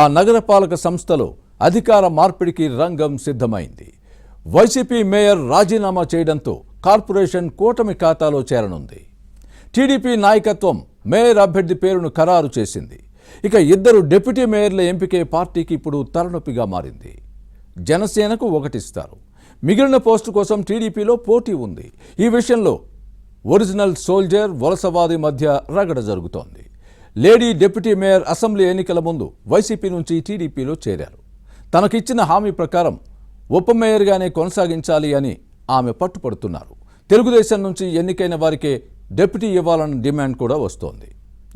ఆ నగరపాలక సంస్థలో అధికార మార్పిడికి రంగం సిద్ధమైంది. వైసీపీ మేయర్ రాజీనామా చేయడంతో కార్పొరేషన్ కూటమి ఖాతాలో చేరనుంది. టీడీపీ నాయకత్వం మేయర్ అభ్యర్థి పేరును ఖరారు చేసింది. ఇక ఇద్దరు డిప్యూటీ మేయర్ల ఎంపికే పార్టీకి ఇప్పుడు తలనొప్పిగా మారింది. జనసేనకు ఒకటిస్తారు. మిగిలిన పోస్టు కోసం టీడీపీలో పోటీ ఉంది. ఈ విషయంలో ఒరిజినల్ సోల్జర్ వలసవాది మధ్య రగడ జరుగుతోంది. లేడీ డిప్యూటీ మేయర్ అసెంబ్లీ ఎన్నికల ముందు వైసీపీ నుంచి టీడీపీలో చేరారు. తనకిచ్చిన హామీ ప్రకారం ఉప మేయర్గానే కొనసాగించాలి అని ఆమె పట్టుపడుతున్నారు. తెలుగుదేశం నుంచి ఎన్నికైన వారికే డిప్యూటీ ఇవ్వాలన్న డిమాండ్ కూడా వస్తోంది.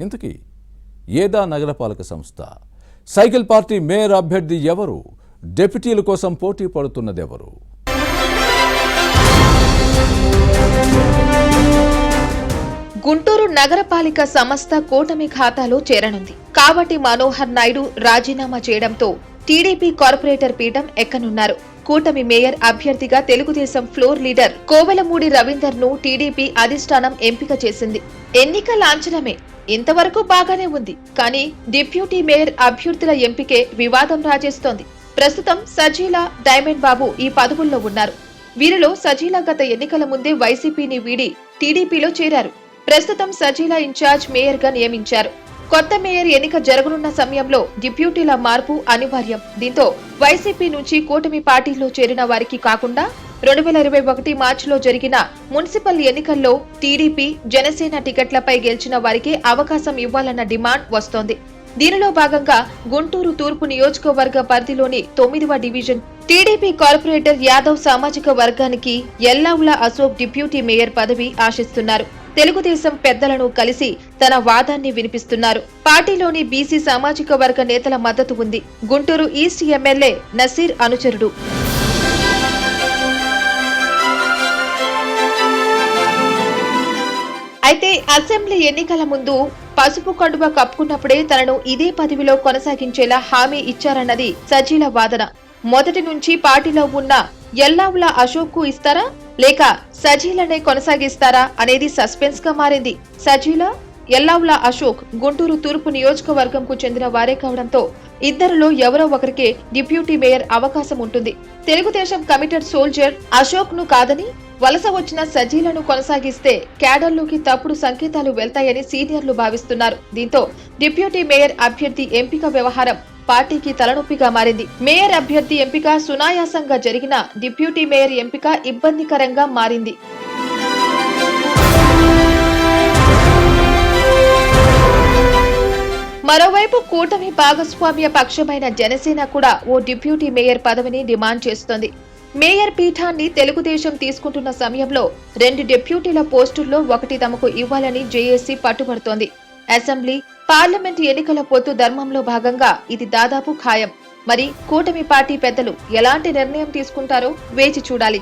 ఇంతకీ ఏదా నగరపాలక సంస్థ? సైకిల్ పార్టీ మేయర్ అభ్యర్థి ఎవరు? డిప్యూటీల కోసం పోటీ పడుతున్నదెవరు? గుంటూరు నగరపాలిక సంస్థ కూటమి ఖాతాలో చేరనుంది. కావటి మనోహర్ నాయుడు రాజీనామా చేయడంతో టీడీపీ కార్పొరేటర్ పీఠం ఎక్కనున్నారు. కూటమి మేయర్ అభ్యర్థిగా తెలుగుదేశం ఫ్లోర్ లీడర్ కోవెలమూడి రవీందర్ ను టీడీపీ అధిష్టానం ఎంపిక చేసింది. ఎన్నిక లాంఛనమే, ఇంతవరకు బాగానే ఉంది. కానీ డిప్యూటీ మేయర్ అభ్యర్థుల ఎంపికే వివాదం రాజేస్తోంది. ప్రస్తుతం సజీలా, డైమండ్ బాబు ఈ పదవుల్లో ఉన్నారు. వీరిలో సజీలా గత ఎన్నికల ముందే వైసీపీని వీడి టీడీపీలో చేరారు. ప్రస్తుతం సజీలా ఇన్ఛార్జ్ మేయర్ గా నియమించారు. కొత్త మేయర్ ఎన్నిక జరగనున్న సమయంలో డిప్యూటీల మార్పు అనివార్యం. దీంతో వైసీపీ నుంచి కూటమి పార్టీలో చేరిన వారికి కాకుండా 2021 మార్చిలో జరిగిన మున్సిపల్ ఎన్నికల్లో టీడీపీ, జనసేన టికెట్లపై గెలిచిన వారికి అవకాశం ఇవ్వాలన్న డిమాండ్ వస్తోంది. దీనిలో భాగంగా గుంటూరు తూర్పు నియోజకవర్గ పరిధిలోని 9వ డివిజన్ టీడీపీ కార్పొరేటర్ యాదవ్ సామాజిక వర్గానికి ఎల్లావుల అశోక్ డిప్యూటీ మేయర్ పదవి ఆశిస్తున్నారు. తెలుగుదేశం పెద్దలను కలిసి తన వాదాన్ని వినిపిస్తున్నారు. పార్టీలోని బీసీ సామాజిక వర్గ నేతల మద్దతు ఉంది. గుంటూరు ఈస్ట్ ఎమ్మెల్యే నసీర్ అనుచరుడు. అయితే అసెంబ్లీ ఎన్నికల ముందు పసుపు కండువ కప్పుకున్నప్పుడే తనను ఇదే పదవిలో కొనసాగించేలా హామీ ఇచ్చారన్నది సజీల వాదన. మొదటి నుంచి పార్టీలో ఉన్న ఎల్లావుల అశోక్ కు ఇస్తారా లేక సజీలనే కొనసాగిస్తారా అనేది సస్పెన్స్ గా మారింది. సజీల, ఎల్లావుల అశోక్ గుంటూరు తూర్పు నియోజకవర్గంకు చెందిన వారే కావడంతో ఇద్దరిలో ఎవరో ఒకరికి డిప్యూటీ మేయర్ అవకాశం ఉంటుంది. తెలుగుదేశం కమిటెడ్ సోల్జర్ అశోక్ ను కాదని వలస వచ్చిన సజీలను కొనసాగిస్తే క్యాడర్లోకి తప్పుడు సంకేతాలు వెళ్తాయని సీనియర్లు భావిస్తున్నారు. దీంతో డిప్యూటీ మేయర్ అభ్యర్థి ఎంపిక వ్యవహారం పార్టీకి తలనొప్పిగా మారింది. మేయర్ అభ్యర్థి ఎంపిక సునాయాసంగా జరిగిన డిప్యూటీ మేయర్ ఎంపిక ఇబ్బందికరంగా మారింది. మరోవైపు కూటమి భాగస్వామ్య పక్షమైన జనసేన కూడా ఓ డిప్యూటీ మేయర్ పదవిని డిమాండ్ చేస్తోంది. మేయర్ పీఠాన్ని తెలుగుదేశం తీసుకుంటున్న సమయంలో 2 డిప్యూటీల పోస్టుల్లో ఒకటి తమకు ఇవ్వాలని జేఏసీ పట్టుబడుతోంది. అసెంబ్లీ, పార్లమెంట్ ఎన్నికల పొత్తు ధర్మంలో భాగంగా ఇది దాదాపు ఖాయం. మరి కూటమి పార్టీ పెద్దలు ఎలాంటి నిర్ణయం తీసుకుంటారో వేచి చూడాలి.